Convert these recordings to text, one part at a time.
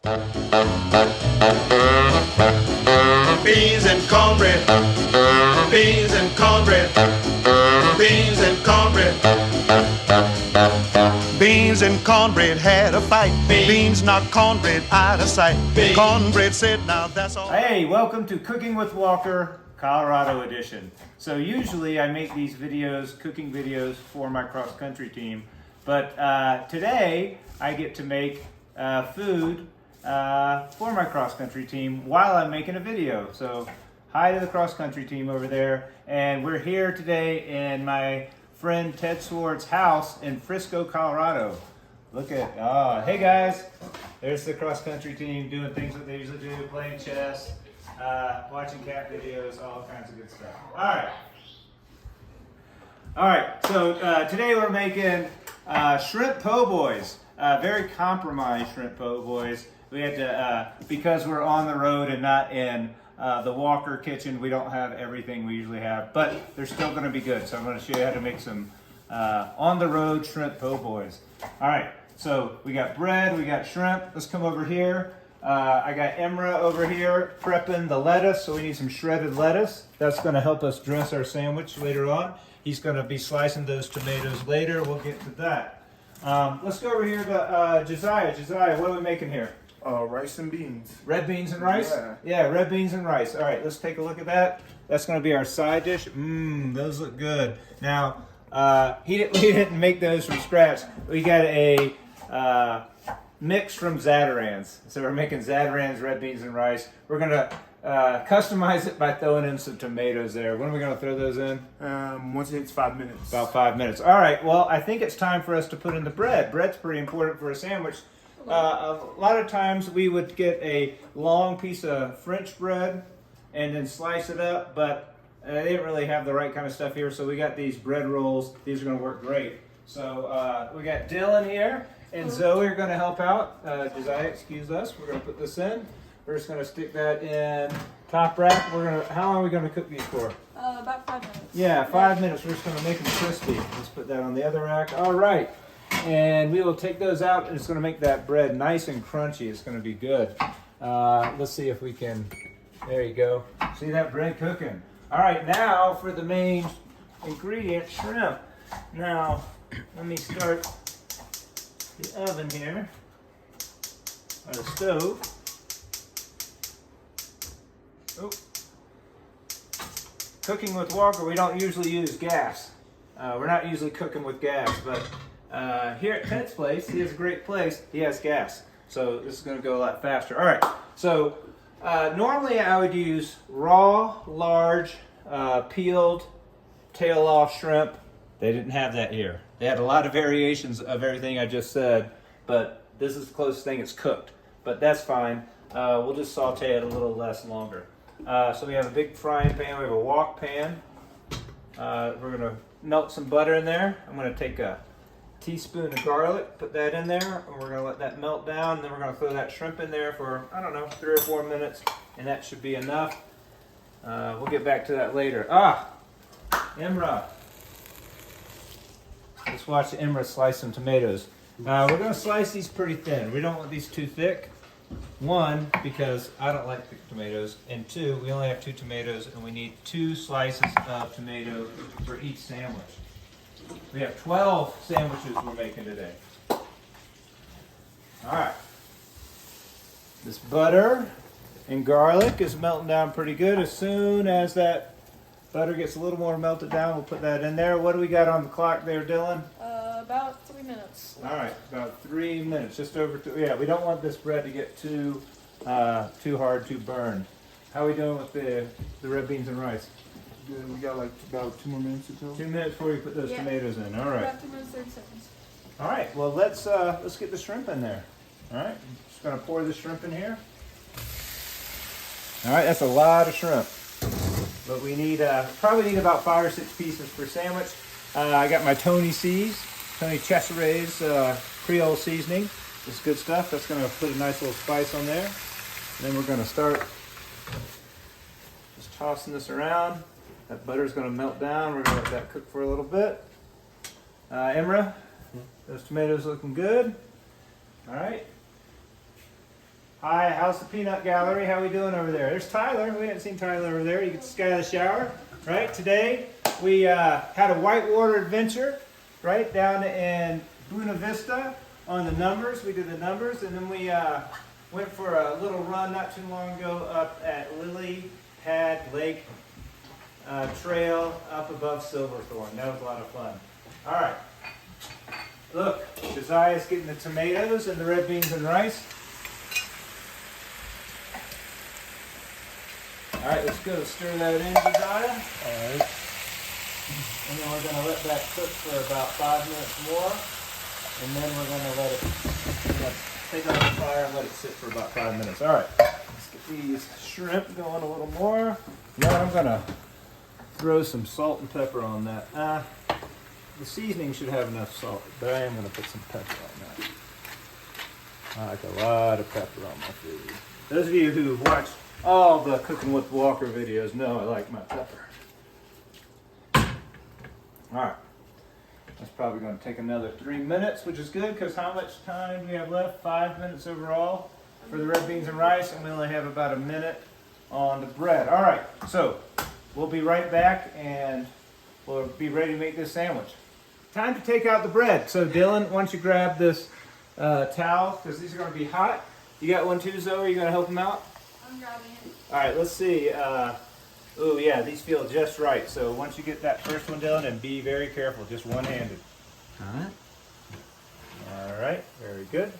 Beans and cornbread, beans and cornbread, beans and cornbread. Beans and cornbread had a fight. Beans knocked cornbread out of sight. Cornbread said, now that's all. Hey, welcome to Cooking with Walker, Colorado edition. So usually I make these videos, cooking videos for my cross-country team, but today I get to make food for my cross-country team while I'm making a video. So hi to the cross-country team over there, and we're here today in my friend Ted Swart's house in Frisco, Colorado. Look at, hey guys, there's the cross-country team doing things that they usually do, playing chess, watching cat videos, all kinds of good stuff. All right, so today we're making shrimp po' boys, very compromised shrimp po' boys. We had to, because we're on the road and not in the Walker kitchen, we don't have everything we usually have, but they're still going to be good. So I'm going to show you how to make some on the road shrimp po' boys. All right, so we got bread, we got shrimp. Let's come over here. I got Emra over here prepping the lettuce, so we need some shredded lettuce. That's going to help us dress our sandwich later on. He's going to be slicing those tomatoes later. We'll get to that. Let's go over here to Josiah. Josiah, what are we making here? Rice and beans. Red beans and rice? Yeah, red beans and rice. All right, let's take a look at that. That's going to be our side dish. Those look good. Now, we didn't make those from scratch. We got a mix from Zatarain's. So we're making Zatarain's red beans and rice. We're going to customize it by throwing in some tomatoes there. When are we going to throw those in? Once it hits 5 minutes. About 5 minutes. All right, well, I think it's time for us to put in the bread. Bread's pretty important for a sandwich. A lot of times we would get a long piece of French bread and then slice it up, but they didn't really have the right kind of stuff here, so we got these bread rolls. These are going to work great. So we got Dylan here, and Zoe are going to help out. Josiah, excuse us. We're going to put this in. We're just going to stick that in top rack. How long are we going to cook these for? About 5 minutes. Yeah, 5 minutes. We're just going to make them crispy. Let's put that on the other rack. All right. And we will take those out, and it's going to make that bread nice and crunchy. It's going to be good. Let's see if we can, there you go. See that bread cooking. All right, now for the main ingredient, shrimp. Now, let me start the oven here, or the stove. Oh. Cooking with Walker, we don't usually use gas. We're not usually cooking with gas, but here at Ted's place, he has a great place, he has gas. So this is going to go a lot faster. All right, so normally I would use raw, large, peeled, tail off shrimp. They didn't have that here. They had a lot of variations of everything I just said, but this is the closest thing it's cooked. But that's fine. We'll just saute it a little less longer. So we have a big frying pan, we have a wok pan. We're going to melt some butter in there. I'm going to take a teaspoon of garlic, put that in there, and we're going to let that melt down, and then we're going to throw that shrimp in there for, I don't know, 3 or 4 minutes, and that should be enough. We'll get back to that later. Emra. Let's watch Emra slice some tomatoes. We're going to slice these pretty thin. We don't want these too thick. 1, because I don't like thick tomatoes, and 2, we only have 2 tomatoes, and we need 2 slices of tomato for each sandwich. We have 12 sandwiches we're making today. All right. This butter and garlic is melting down pretty good. As soon as that butter gets a little more melted down, we'll put that in there. What do we got on the clock there, Dylan? About 3 minutes. All right, about 3 minutes, just over 2. Yeah, we don't want this bread to get too hard to burn. How are we doing with the red beans and rice? Good. We got like about 2 more minutes or so. 2 minutes before we put those tomatoes in. All right. About 2 minutes, 30 seconds. All right. Well, let's get the shrimp in there. All right. Just gonna pour the shrimp in here. All right. That's a lot of shrimp, but we need probably need about 5 or 6 pieces per sandwich. I got my Tony Chachere's Creole seasoning. This is good stuff. That's gonna put a nice little spice on there. And then we're gonna start just tossing this around. That butter's going to melt down. We're going to let that cook for a little bit. Emra, those tomatoes looking good. All right. Hi, how's the peanut gallery? How we doing over there? There's Tyler. We hadn't seen Tyler over there. You get this guy out of the shower, right? Today we had a whitewater adventure, right, down in Buena Vista on the numbers. We did the numbers, and then we went for a little run not too long ago up at Lily Pad Lake Trail up above Silverthorne. That was a lot of fun. All right. Look, Josiah's getting the tomatoes and the red beans and rice. All right, let's go stir that in, Josiah. All right. And then we're going to let that cook for about 5 minutes more. And then we're going to let it take it off the fire and let it sit for about 5 minutes. All right, let's get these shrimp going a little more. You know what, I'm going to throw some salt and pepper on that. The seasoning should have enough salt, but I am going to put some pepper on that. I like a lot of pepper on my food. Those of you who've watched all the Cooking with Walker videos know I like my pepper. Alright, that's probably going to take another 3 minutes, which is good because how much time do we have left? 5 minutes overall for the red beans and rice, and we only have about a minute on the bread. Alright, so we'll be right back and we'll be ready to make this sandwich. Time to take out the bread. So Dylan, why don't you grab this towel because these are going to be hot. You got one too, Zoe? You going to help him out? I'm grabbing it. All right, let's see. Oh yeah, these feel just right. So once you get that first one, Dylan, and be very careful, just one-handed. All right. All right, very good.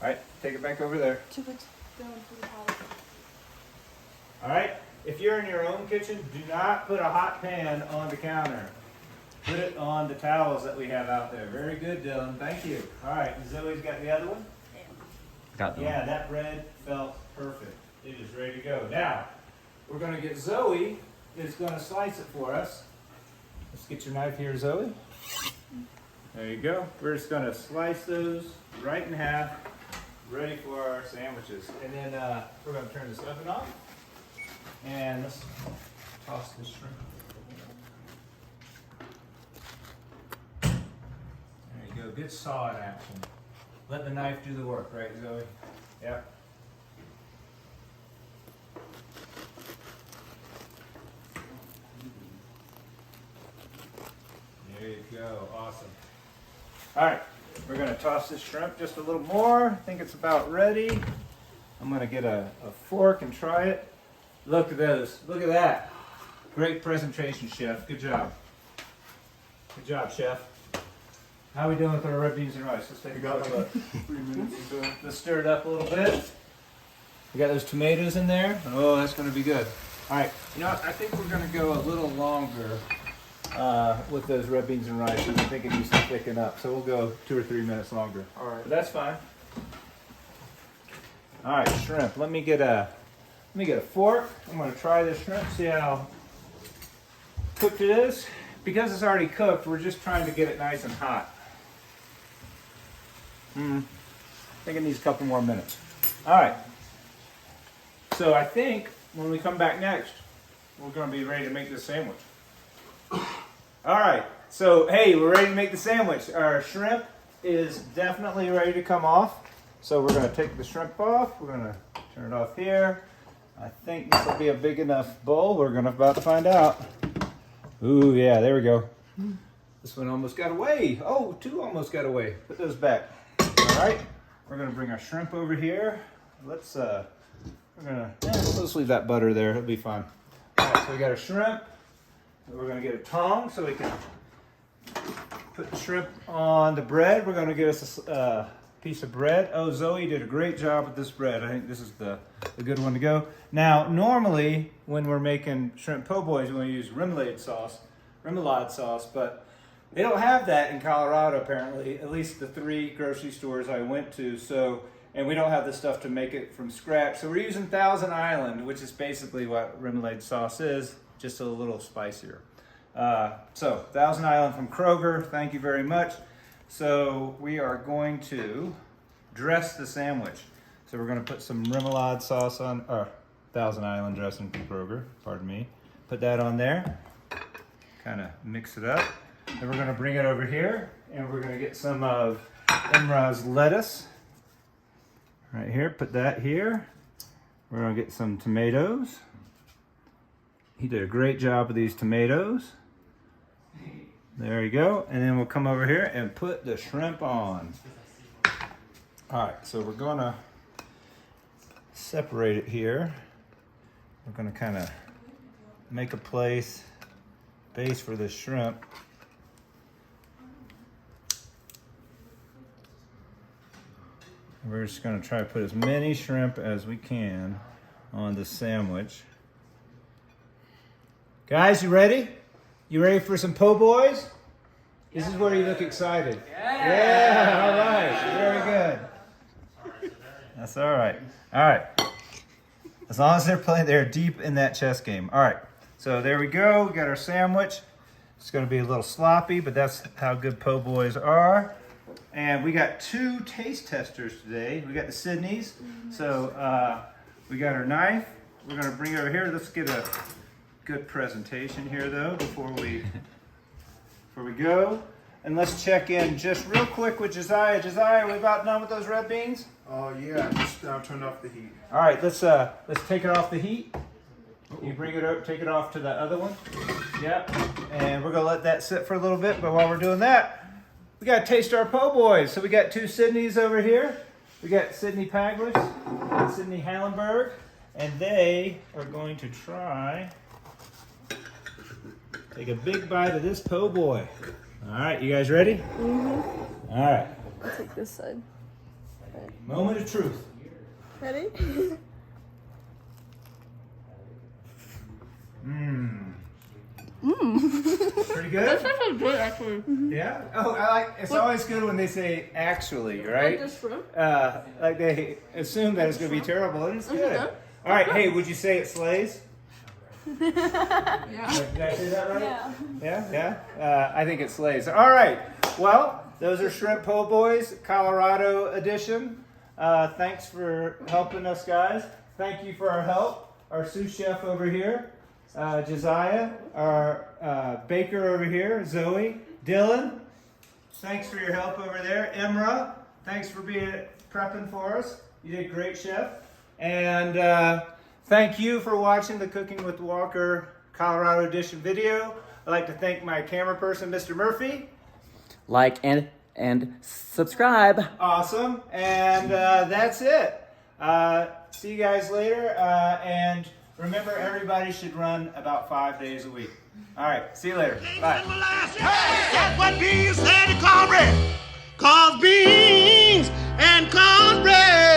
All right, take it back over there. To put going to the pot. All right, if you're in your own kitchen, do not put a hot pan on the counter. Put it on the towels that we have out there. Very good, Dylan. Thank you. All right, Zoe's got the other one? Got the Yeah, that bread felt perfect. It is ready to go. Now, we're going to get Zoe is going to slice it for us. Let's get your knife here, Zoe. There you go. We're just going to slice those right in half, ready for our sandwiches. And then we're going to turn this oven off. And let's toss this shrimp. There you go. Good saw in action. Let the knife do the work, right, Zoe? Yep. There you go. Awesome. All right. We're going to toss this shrimp just a little more. I think it's about ready. I'm going to get a fork and try it. Look at those. Look at that. Great presentation, Chef. Good job. Good job, Chef. How are we doing with our red beans and rice? Let's take We a got closer like look. 3 minutes or so. Let's stir it up a little bit. We got those tomatoes in there. Oh, that's going to be good. All right. You know what? I think we're going to go a little longer with those red beans and rice. I think it needs to thicken up. So we'll go 2 or 3 minutes longer. All right. But that's fine. All right, shrimp. Let me get a fork. I'm going to try this shrimp. See how cooked it is. Because it's already cooked, we're just trying to get it nice and hot. I think it needs a couple more minutes. All right. So I think when we come back next, we're going to be ready to make this sandwich. All right. So, hey, we're ready to make the sandwich. Our shrimp is definitely ready to come off. So we're going to take the shrimp off. We're going to turn it off here. I think this will be a big enough bowl. We're about to find out. Ooh, yeah, there we go. This one almost got away. Oh, 2 almost got away. Put those back. All right, we're gonna bring our shrimp over here. Let's let's leave that butter there. It'll be fine. All right, so we got our shrimp. We're gonna get a tong so we can put the shrimp on the bread. We're gonna get us a piece of bread. Oh, Zoe did a great job with this bread. I think this is the good one to go. Now, normally when we're making shrimp po' boys, we use remoulade sauce, but they don't have that in Colorado, apparently, at least the 3 grocery stores I went to. So, and we don't have the stuff to make it from scratch. So we're using Thousand Island, which is basically what remoulade sauce is, just a little spicier. So Thousand Island from Kroger, thank you very much. So we are going to dress the sandwich. So we're going to put some remoulade sauce on, or Thousand Island dressing from Kroger, pardon me. Put that on there, kind of mix it up. Then we're going to bring it over here, and we're going to get some of Imra's lettuce. Right here, put that here. We're gonna get some tomatoes. He did a great job with these tomatoes. There you go. And then we'll come over here and put the shrimp on. All right, so we're gonna separate it here. We're gonna kind of make a base for the shrimp. We're just gonna try to put as many shrimp as we can on the sandwich. Guys, you ready? You ready for some po' boys? This is where you look excited. Yeah, all right, very good. That's all right. All right. As long as they're deep in that chess game. All right, so there we go. We got our sandwich. It's gonna be a little sloppy, but that's how good po' boys are. And we got 2 taste testers today. We got the Sydneys. So we got our knife. We're gonna bring it over here. Let's get a good presentation here though before we go. And let's check in just real quick with Josiah. Josiah, are we about done with those red beans? Oh yeah, just turned off the heat. All right, let's take it off the heat. You bring it up, take it off to the other one. Yep. And we're gonna let that sit for a little bit. But while we're doing that, we gotta taste our po' boys. So we got 2 Sydneys over here. We got Sydney Paglish and Sydney Hallenberg, and they are going to try take a big bite of this po' boy. All right, you guys ready? Mm-hmm. All right. I'll take this side. Moment of truth. Ready? Pretty good? That's actually good, actually. Yeah? Oh, it's always good when they say actually, right? Like this shrimp? Like they assume that it's going to be terrible, and it's good. good. All right, hey, would you say it slays? Yeah. Did I say that right? Yeah. Yeah? I think it slays. All right. Well, those are Shrimp Po' Boys, Colorado edition. Thanks for helping us, guys. Thank you for our help. Our sous chef over here, Josiah. Our baker over here, Zoe. Dylan, thanks for your help over there. Imra, thanks for prepping for us. You did great, chef. And thank you for watching the Cooking with Walker Colorado edition video. I'd like to thank my camera person, Mr. Murphy. Like and subscribe. Awesome. And that's it. See you guys later. And remember, everybody should run about 5 days a week. All right. See you later. Bye. Hey, that's what beans said to cornbread. 'Cause beans and cornbread